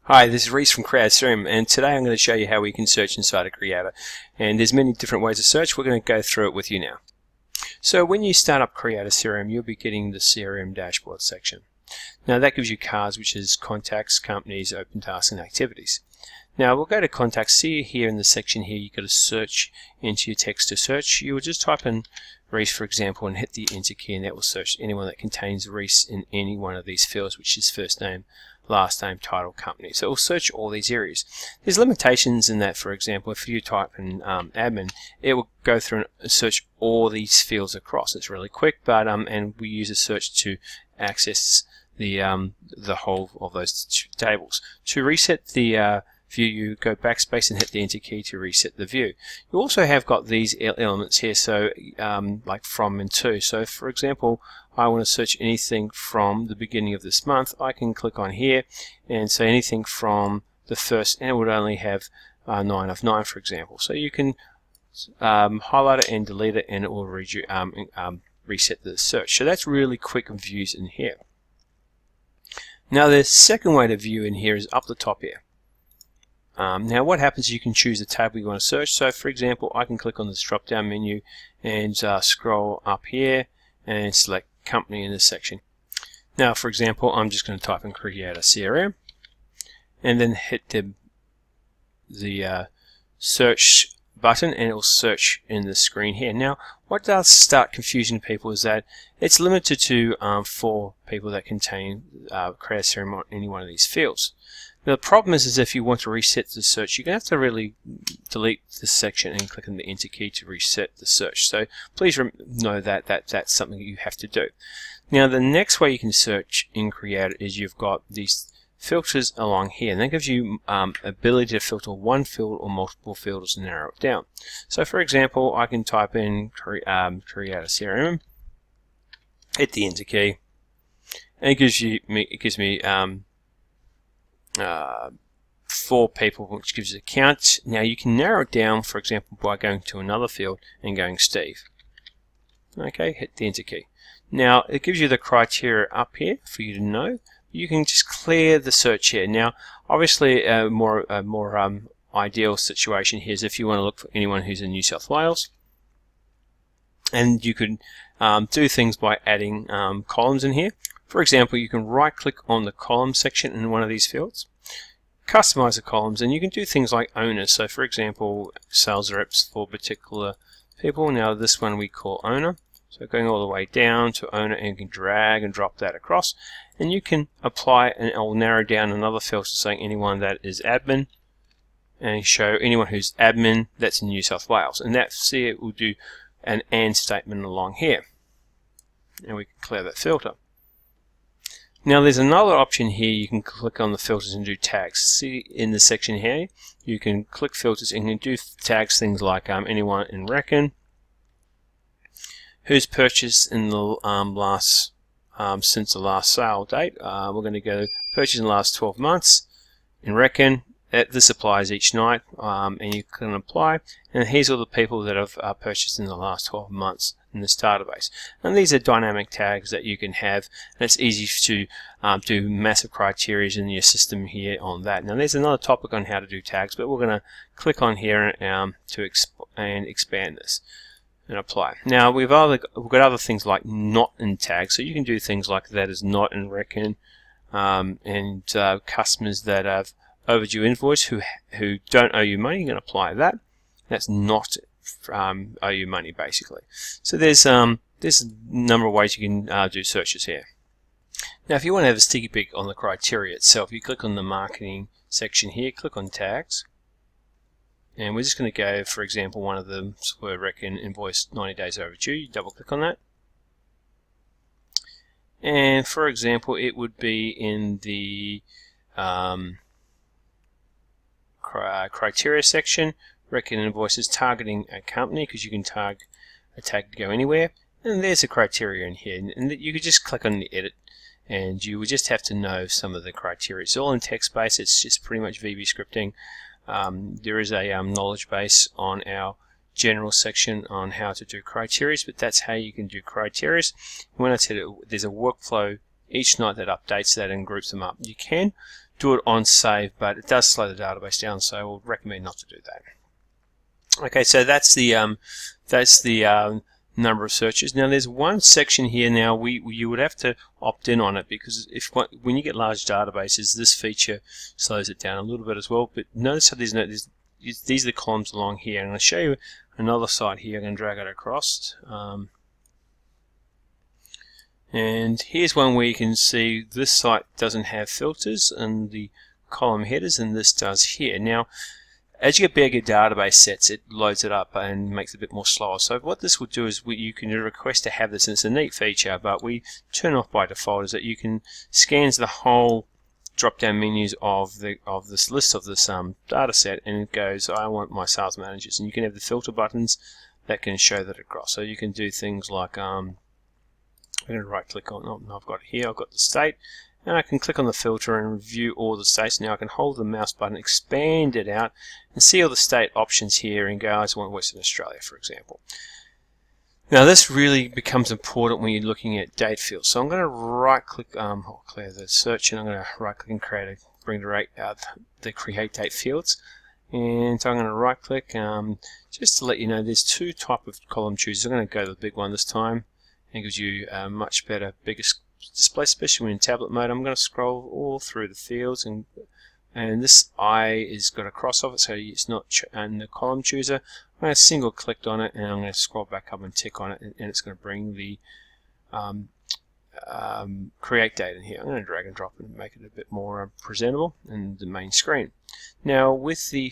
Hi, this is Reese from CreataCRM, and today I'm going to show you how we can search inside of Creata. And there's many different ways to search. We're going to go through it with you now. So when you start up CreataCRM, you'll be getting the CRM dashboard section. Now that gives you cards, which is contacts, companies, open tasks, and activities. Now we'll go to contacts. See here in the section here, you've got to search into your text to search. You will just type in Reese, for example, and hit the enter key, and that will search anyone that contains Reese in any one of these fields, which is first name, last name, title, company. So it will search all these areas. There's limitations in that. For example, if you type in admin, it will go through and search all these fields across. It's really quick, but and we use a search to access the whole of those tables. To reset the view, you go backspace and hit the enter key to reset the view. You also have got these elements here, so like from and to. So for example, I want to search anything from the beginning of this month. I can click on here and say anything from the first, and it would only have 9 of 9, for example. So you can highlight it and delete it, and it will reset the search. So that's really quick views in here. Now the second way to view in here is up the top here. Now what happens is you can choose the table you want to search. So for example, I can click on this drop down menu and scroll up here and select company in this section. Now for example, I'm just going to type in CreataCRM and then hit the search button, and it will search in the screen here. Now what does start confusing people is that it's limited to 4 people that contain CreataCRM on any one of these fields. Now the problem is if you want to reset the search, you're going to have to really delete this section and click on the enter key to reset the search. So please know that that's something that you have to do. Now the next way you can search in Creata is you've got these filters along here, and that gives you ability to filter one field or multiple fields and narrow it down. So for example, I can type in CreataCRM, hit the enter key, and it gives me 4 people, which gives you a count. Now you can narrow it down, for example, by going to another field and going Steve. Okay, hit the enter key. Now it gives you the criteria up here for you to know. You can just clear the search here. Now obviously a more ideal situation here is if you want to look for anyone who's in New South Wales, and you could do things by adding columns in here. For example, you can right click on the column section in one of these fields, customize the columns, and you can do things like owners. So for example, sales reps for particular people. Now this one we call owner. So going all the way down to owner, and you can drag and drop that across, and you can apply, and it will narrow down another filter saying anyone that is admin, and show anyone who's admin that's in New South Wales. And that, see, it will do an and statement along here, and we can clear that filter. Now there's another option here. You can click on the filters and do tags. See in the section here, you can click filters and you can do tags, things like anyone in reckon, who's purchased in the last since the last sale date. We're going to go purchase in the last 12 months in reckon. This applies each night, and you can apply, and here's all the people that have purchased in the last 12 months in this database. And these are dynamic tags that you can have, and it's easy to do massive criteria in your system here on that. Now there's another topic on how to do tags, but we're going to click on here to expand this and apply. Now we've got other things like not in tags, so you can do things like that as not in reckon, and customers that have overdue invoice who don't owe you money, you can apply that. That's not owe you money, basically. So there's a number of ways you can do searches here. Now if you want to have a sticky pick on the criteria itself, you click on the marketing section here, click on tags, and we're just going to go, for example, one of them were reckon invoice 90 days overdue. You double click on that, and for example it would be in the criteria section, reckon invoices targeting a company, because you can tag a tag to go anywhere, and there's a criteria in here, and you could just click on the edit, and you would just have to know some of the criteria. It's all in text base. It's just pretty much VB scripting. There is a knowledge base on our general section on how to do criteria, but that's how you can do criteria. When I said there's a workflow each night that updates that and groups them up. You can do it on save, but it does slow the database down, so I will recommend not to do that. Okay, so that's the number of searches. Now there's one section here now you would have to opt in on it, because when you get large databases, this feature slows it down a little bit as well. But notice how these are the columns along here. I'm going to show you another site here. I'm going to drag it across. And here's one where you can see this site doesn't have filters and the column headers, and this does here. Now, as you get bigger database sets, it loads it up and makes it a bit more slower. So what this will do is you can request to have this, and it's a neat feature, but we turn off by default, is that you can scan the whole drop-down menus of this list of this data set, and it goes, I want my sales managers, and you can have the filter buttons that can show that across. So you can do things like I'm going to right click on, I've got it here, I've got the state, and I can click on the filter and view all the states. Now I can hold the mouse button, expand it out, and see all the state options here, and go, I just want Western Australia, for example. Now this really becomes important when you're looking at date fields. So I'm going to right click, I'll clear the search, and I'm going to right click and bring the create date fields. And so I'm going to right click, just to let you know, there's two types of column choosers. I'm going to go to the big one this time. It gives you a much better, bigger display, especially when in tablet mode. I'm going to scroll all through the fields, and this I is got a cross off it, so it's not in the column chooser. I'm going to single click on it, and I'm going to scroll back up and tick on it, and it's going to bring the create date in here. I'm going to drag and drop it and make it a bit more presentable in the main screen. Now with the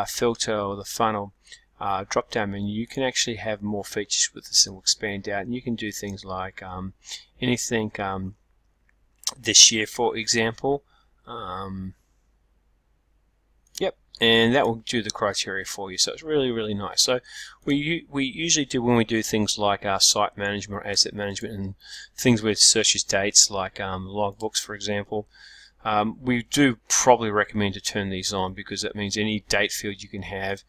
filter or the funnel drop down menu, you can actually have more features with this, and will expand out, and you can do things like anything this year, for example. Yep, and that will do the criteria for you, so it's really nice. So we usually do, when we do things like site management or asset management and things where it searches dates, like logbooks, for example, we do probably recommend to turn these on, because that means any date field you can have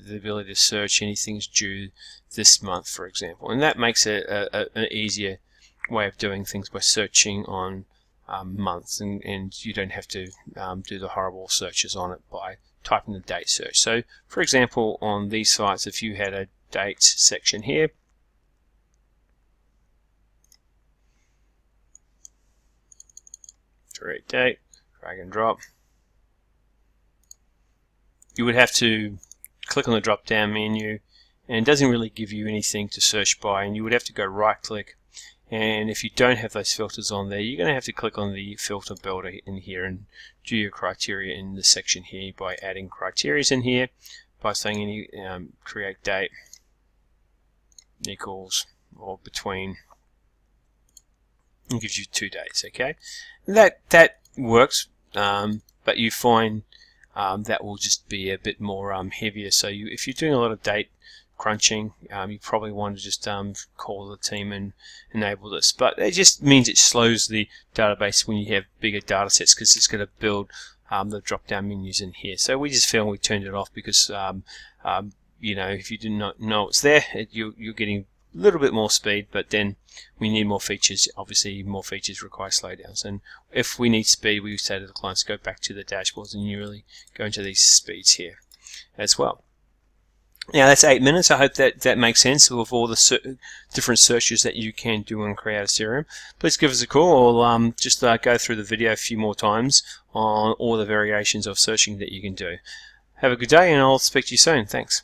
the ability to search anything's due this month, for example, and that makes it an easier way of doing things by searching on months, and you don't have to do the horrible searches on it by typing the date search. So for example, on these sites, if you had a date section here, create date, drag and drop, you would have to click on the drop down menu, and it doesn't really give you anything to search by, and you would have to go right click, and if you don't have those filters on there, you're going to have to click on the filter builder in here and do your criteria in the section here by adding criteria in here, by saying any create date equals or between, and gives you 2 days. Okay, that works, but you find that will just be a bit more heavier. So if you're doing a lot of date crunching, you probably want to just call the team and enable this. But it just means it slows the database when you have bigger data sets, because it's going to build the drop down menus in here. So we just found we turned it off because you know, if you did not know it's there, you're getting a little bit more speed, but then we need more features. Obviously more features require slowdowns, and if we need speed, we say to the clients, go back to the dashboards and you really go into these speeds here as well. Now that's 8 minutes. I hope that makes sense of all the different searches that you can do on CreataCRM. Please give us a call, or just go through the video a few more times on all the variations of searching that you can do. Have a good day, and I'll speak to you soon. Thanks.